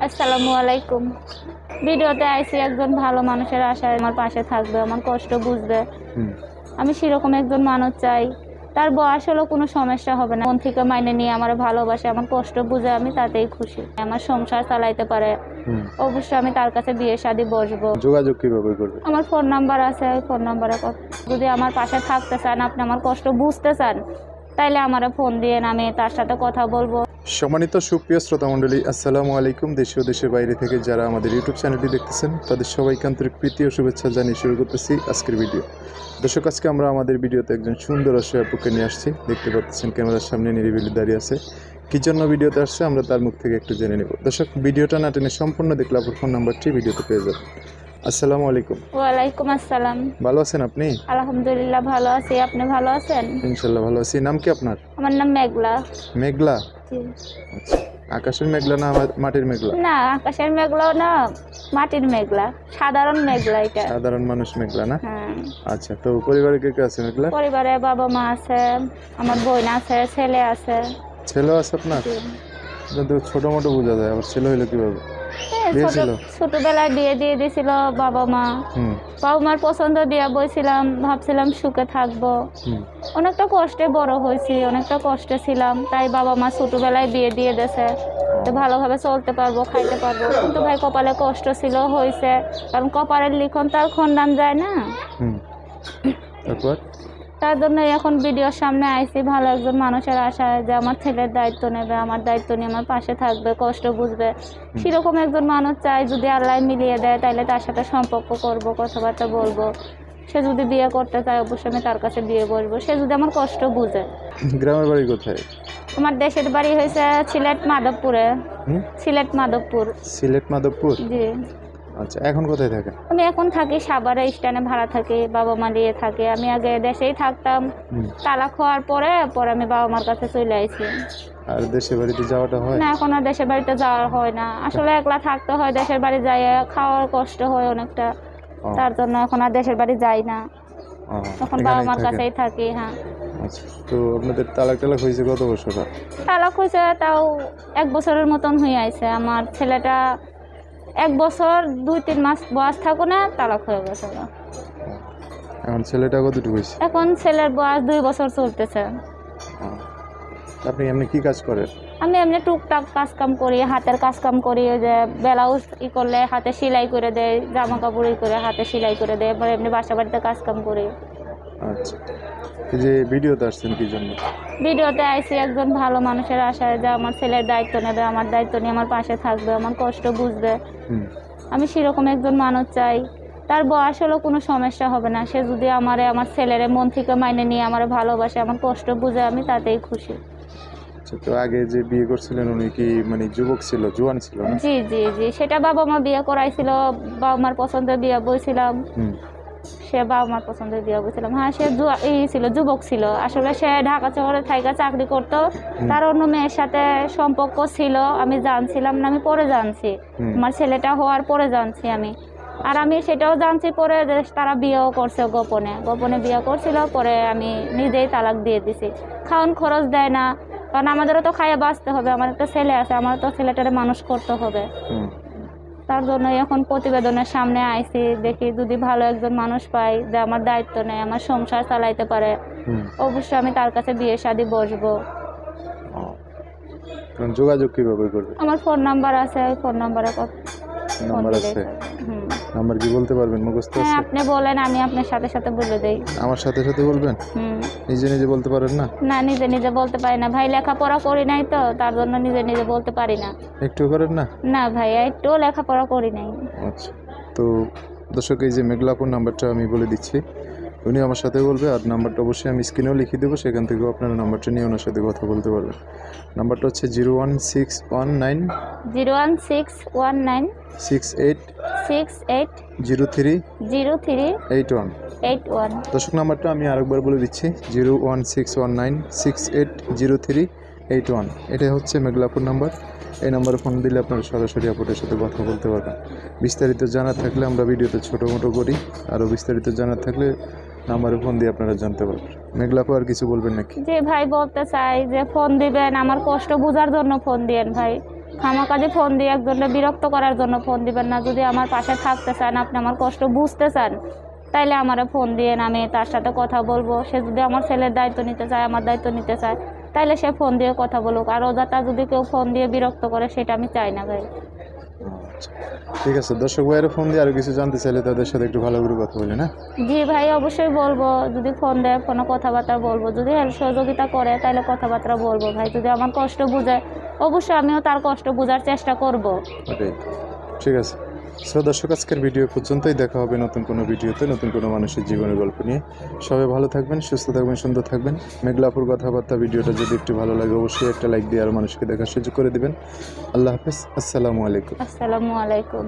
আসসালামু আলাইকুম। ভিডিওতে আইছি একজন ভালো মানুষের আশায় আমার পাশে থাকবে, আমার কষ্ট বুঝবে। আমি সেরকম একজন মানুষ চাই। তার বয়স হলো কোনো সমস্যা হবে না, মন থেকে মাইনে নিয়ে আমার ভালোবাসে, আমার কষ্ট বুঝে, আমি তাতেই খুশি। আমার সংসার চালাইতে পারে, অবশ্যই আমি তার কাছে বিয়ে শাদী বসবো। যোগাযোগ কিভাবে করবে? আমার ফোন নাম্বার আছে, ওই ফোন নাম্বারে যদি আমার পাশে থাকতে চান, আপনি আমার কষ্ট বুঝতে চান, তাইলে আমারে ফোন দিয়ে আমি তার সাথে কথা বলবো। সম্মানিত সুপ্রিয় শ্রোতা মণ্ডলী, আসসালামু আলাইকুম। দেশ ও দেশের বাইরে থেকে যারা আমাদের ইউটিউব চ্যানেলটি দেখতেছেন, তাদের সবাইকে আন্তরিক প্রীতি ও শুভেচ্ছা জানিয়ে শুরু করতেছি আজকের ভিডিও। দর্শক, আজকে আমরা আমাদের ভিডিওতে একজন সুন্দর অসহায় আপুকে নিয়ে আসছি। দেখতে পাচ্ছেন ক্যামেরার সামনে নিরিবিলি দাঁড়িয়ে আছে। কী জন্য ভিডিওতে আসছে আমরা তার মুখ থেকে একটু জেনে নেব। দর্শক, ভিডিওটা না টেনে সম্পূর্ণ দেখলে আপুর ফোন নাম্বারটি ভিডিওতে পেয়ে যাবেন। আসসালামু আলাইকুম। ওয়ালাইকুম আসসালাম। ভালো আছেন আপনি? আলহামদুলিল্লাহ ভালো আছি, আপনি ভালো আছেন? ইনশাল্লাহ ভালো আছি। নাম কি আপনার? আমার নাম মেঘলা। মেঘলা? জি। আচ্ছা, আকাশের মেঘলা না মাটির মেঘলা? না, আকাশের মেঘলাও না, মাটির মেঘলা, সাধারণ মেঘলা। এটা সাধারণ মানুষ মেঘলা না? হ্যাঁ। আচ্ছা, তো পরিবারে কে কে আছে মেঘলা? পরিবারে বাবা মা আছে, আমার বোন আছে, ছেলে আছে। ছেলে আছে আপনার? জি। কিন্তু ছোট মোটো বোঝা যায়, আবার ছেলে হইলো কিভাবে? বিয়ে ছিল? ছোটবেলায় বিয়ে দিয়ে দিয়েছিল বাবা মা। বাবা মার পছন্দ বিয়ে বইছিলাম, ভাবছিলাম সুখে থাকবো। অনেকটা কষ্টে বড় হয়েছি, অনেকটা কষ্টে ছিলাম, তাই বাবা মা ছোটবেলায় বিয়ে দিয়ে দিয়েছে, ভালোভাবে চলতে পারবো, খাইতে পারবো। কিন্তু ভাই কপালে কষ্ট ছিল, হয়েছে, কারণ কপালের লিখন তার খণ্ডান যায় না। তারপর তার জন্য এখন ভিডিওর সামনে আইছি, ভালো একজন মানুষের আশায়, যে আমার ছেলের দায়িত্ব নেবে, আমার দায়িত্ব নিয়ে আমার পাশে থাকবে, কষ্ট বুঝবে। সেরকম একজন মানুষ চাই। যদি আল্লাহ মিলিয়ে দেয়, তাহলে তার সাথে সম্পর্ক করব, কথাবার্তা বলবো। সে যদি বিয়ে করতে চায়, অবশ্যই আমি তার কাছে বিয়ে বসবো। সে যদি আমার কষ্ট বুঝে। গ্রামের বাড়ি কোথায়? আমার দেশের বাড়ি হয়েছে সিলেট মাধবপুরে। সিলেট মাধবপুর। সিলেট মাধবপুর? জি। আচ্ছা, এখন কোথায় থাকেন? আমি এখন থাকি সাভারে, স্ট্যান্ডে ভাড়া থাকি, বাবা মা নিয়ে থাকি। আমি আগে দেশেই থাকতাম, তালাক হওয়ার পরে আমি বাবা মার কাছে চলে আইছি। আর দেশের বাড়িতে যাওয়াটা হয় না, এখন আর দেশের বাড়িতে যাওয়া হয় না। আসলে একলা থাকতে হয়, দেশের বাড়ি যাই খাওয়ার কষ্ট হয় অনেকটা, তার জন্য এখন আর দেশের বাড়ি যাই না, এখন বাবা মার কাছেই থাকি। হ্যাঁ। আচ্ছা, তো আপনাদের তালাক হয়েছে কত বছর? তালাক হয়েছে তাও 1 বছরের মতন হয়ে আছে। আমার ছেলেটা 1 বছর 2-3 মাস বয়স থাকো না, তালাক হয়ে গেছে। এখন ছেলেটা কতটুকু হয়েছে? এখন ছেলের বয়স 2 বছর চলতেছে। আপনি এমনি কি কাজ করেন? আমি এমনি টুকটাক কাজ কাম করি, হাতের কাজ কাম করি। ওই যে ব্লাউজ করলে হাতে সেলাই করে দেয়, জামা কাপড় করে হাতে সেলাই করে দেয়, এবার এমনি বাসা বাড়িতে কাজ কাম করি। আচ্ছা, এই যে ভিডিওতে আসছেন কি জন্য? ভিডিওতে আইছি একজন ভালো মানুষের আশায়, যে আমার ছেলের দায়িত্ব নেবে, আমার দায়িত্ব নিয়ে আমার পাশে থাকবে, আমার কষ্ট বুঝবে। আমি সেরকম একজন মানুষ চাই। তার বয়স হলো কোনো সমস্যা হবে না, সে যদি আমার ছেলের মন থেকে মাইনে নিয়ে আমার ভালোবাসে, আমার কষ্ট বুঝে, আমি তাতেই খুশি। আচ্ছা, তো আগে যে বিয়ে করছিলেন উনি কি মানে যুবক ছিল, জোয়ান ছিল? জি জি জি, সেটা বাবা মা বিয়ে করাইছিল, বাবা মার পছন্দের বিয়ে বইছিলাম। সে বাবা মার পছন্দের বিয়ে বইছিলাম। হ্যাঁ, সে ছিল, যুবক ছিল। আসলে সে ঢাকা শহরে থাইকা চাকরি করতো, তার অন্য মেয়ের সাথে সম্পর্ক ছিল। আমি জানছিলাম না, আমি পরে জানছি, আমার ছেলেটা হওয়ার পরে জানছি আমি। আর আমি সেটাও জানছি পরে যে তারা বিয়েও করছে, গোপনে গোপনে বিয়ে করছিল। পরে আমি নিজেই তালাক দিয়ে দিছি। খাওয়ান খরচ দেয় না, কারণ আমাদেরও তো খাইয়ে বাঁচতে হবে, আমার একটা ছেলে আছে, আমার তো ছেলেটারে মানুষ করতে হবে। তার জন্য এখন প্রতিবেদনের সামনে আইছি, দেখি যদি ভালো একজন মানুষ পাই, যে আমার দায়িত্ব নেয়, আমার সংসার চালাইতে পারে, অবশ্যই আমি তার কাছে বিয়ে শাদী বসবো। যোগাযোগ কিভাবে করবে? আমার ফোন নাম্বার আছে, ওই ফোন নাম্বারে নাম্বার আছে? নাম্বার কি বলতে পারবেন, মুখস্থ আছে? হ্যাঁ, আপনি বলেন, আমি আপনার সাথে সাথে বলে দেই। আমার সাথে সাথে বলবেন? নিজে নিজে বলতে পারেন না? না, নিজে নিজে বলতে পারি না ভাই, লেখাপড়া করি নাই তো, তার জন্য নিজে নিজে বলতে পারি না। একটু করেন না? না ভাই, একটু লেখাপড়া করি নাই। আচ্ছা, তো দর্শক, এই যে মেঘলাপুর নাম্বারটা আমি বলে দিচ্ছি, উনি আমার সাথে বলবে। আর নাম্বারটা অবশ্যই আমি স্ক্রিনেও লিখে দেবো, সেখান থেকেও আপনারা নাম্বারটা নিয়ে ওনার সাথে কথা বলতে পারবেন। নাম্বারটা হচ্ছে 01619 68 0381। দর্শক, নাম্বারটা আমি আরেকবার বলে দিচ্ছি, 01619680381। এটাই হচ্ছে মেঘলাপুর নাম্বার। এই নাম্বারে ফোন দিলে আপনারা সরাসরি আপুদের সাথে কথা বলতে পারবেন। বিস্তারিত জানার থাকলে আমরা ভিডিওতে ছোটো মোটো করি, আরও বিস্তারিত জানার থাকলে নাম্বারে ফোন দিয়ে আপনারা জানতে পারবেন। মেঘলাপু আর কিছু বলবেন নাকি? জি ভাই, বলতে চাই যে ফোন দিবেন, আমার কষ্ট বোঝার জন্য ফোন দিয়েন ভাই। খামাকাজে ফোন দিয়ে একজনকে বিরক্ত করার জন্য ফোন দিবেন না। যদি আমার পাশে থাকতে চান, আপনি আমার কষ্ট বুঝতে চান, তাইলে আমারে ফোন দিয়ে আমি তার সাথে কথা বলবো। সে যদি আমার ছেলের দায়িত্ব নিতে চায়, আমার দায়িত্ব নিতে চায়, তাইলে সে ফোন দিয়ে কথা বলুক। আর অযথা যদি কেউ ফোন দিয়ে বিরক্ত করে, সেটা আমি চাই না ভাই। আচ্ছা, ঠিক আছে। দর্শক ভাইয়েরা ফোন দিয়ে আরও কিছু জানতে চাইলে তাদের সাথে একটু ভালো করে কথা বলি না? জি ভাই, অবশ্যই বলবো। যদি ফোন দেয়, ফোনে কথাবার্তা বলবো। যদি হেল্প সহযোগিতা করে, তাহলে কথাবার্তা বলবো ভাই। যদি আমার কষ্ট বুঝে, অবশ্যই আমিও তার কষ্ট বোঝার চেষ্টা করব। ওকে, ঠিক আছে। সো দর্শক, আজকের ভিডিও পর্যন্তই। দেখা হবে নতুন কোনো ভিডিওতে, নতুন কোনো মানুষের জীবনের গল্প নিয়ে। সবাই ভালো থাকবেন, সুস্থ থাকবেন, সুন্দর থাকবেন। মেঘলাপুর কথাবার্তা ভিডিওটা যদি একটু ভালো লাগে, অবশ্যই একটা লাইক দিয়ে আরও মানুষকে দেখার সুযোগ করে দিবেন। আল্লাহ হাফেজ, আসসালামু আলাইকুম। আসসালামু আলাইকুম।